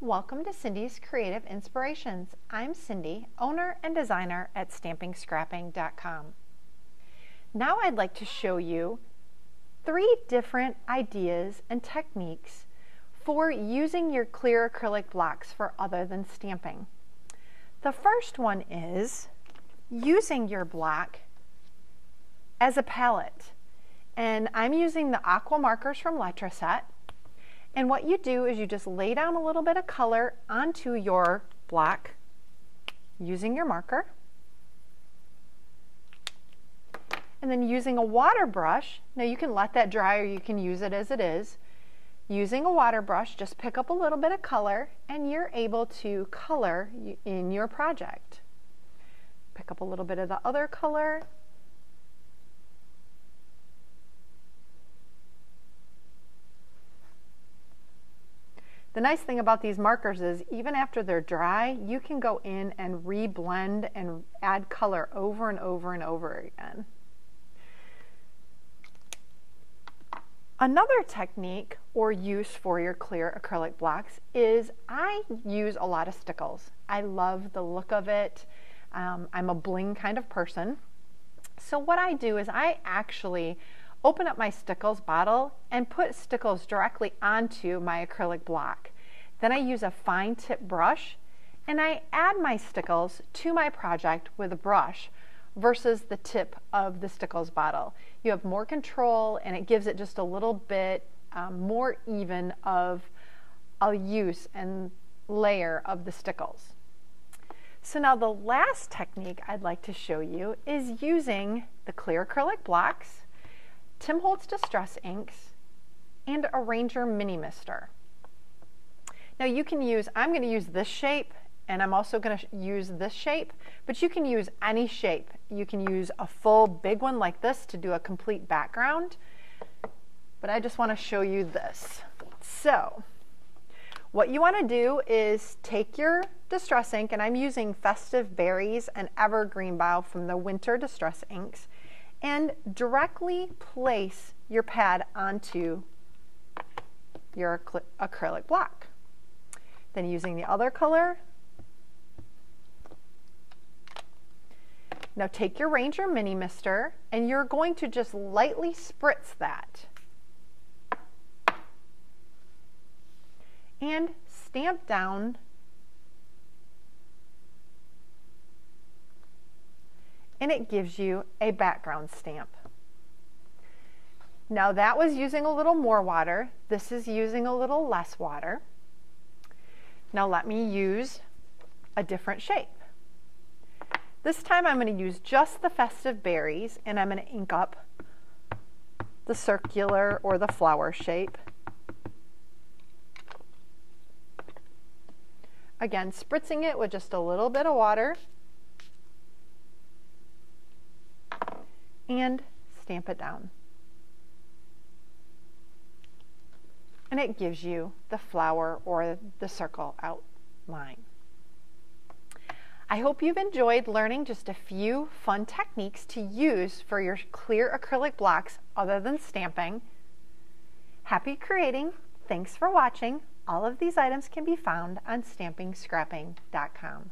Welcome to Cindy's Creative Inspirations. I'm Cindy, owner and designer at stampingscrapping.com. Now I'd like to show you 3 different ideas and techniques for using your clear acrylic blocks for other than stamping. The first one is using your block as a palette. And I'm using the aqua markers from Letraset. And what you do is you just lay down a little bit of color onto your block using your marker. And then using a water brush, now you can let that dry or you can use it as it is. Using a water brush, just pick up a little bit of color and you're able to color in your project. Pick up a little bit of the other color. The nice thing about these markers is even after they're dry, you can go in and re-blend and add color over and over and over again. Another technique or use for your clear acrylic blocks is I use a lot of stickles. I love the look of it. I'm a bling kind of person. So what I do is I actually open up my stickles bottle and put stickles directly onto my acrylic block. Then I use a fine tip brush and I add my stickles to my project with a brush versus the tip of the stickles bottle. You have more control and it gives it just a little bit more even of a use and layer of the stickles. So now the last technique I'd like to show you is using the clear acrylic blocks, Tim Holtz Distress inks, and a Ranger mini mister. Now you can use, I'm going to use this shape and I'm also going to use this shape, but you can use any shape. You can use a full big one like this to do a complete background, but I just want to show you this. So what you want to do is take your distress ink, and I'm using Festive Berries and Evergreen Bough from the Winter Distress inks, and directly place your pad onto your acrylic block. Then using the other color, now take your Ranger mini mister and you're going to just lightly spritz that and stamp down and it gives you a background stamp. Now that was using a little more water. This is using a little less water. Now let me use a different shape. This time I'm going to use just the Festive Berries and I'm going to ink up the circular or the flower shape. Again, spritzing it with just a little bit of water and stamp it down. And it gives you the flower or the circle outline. I hope you've enjoyed learning just a few fun techniques to use for your clear acrylic blocks other than stamping. Happy creating! Thanks for watching. All of these items can be found on stampingscrapping.com.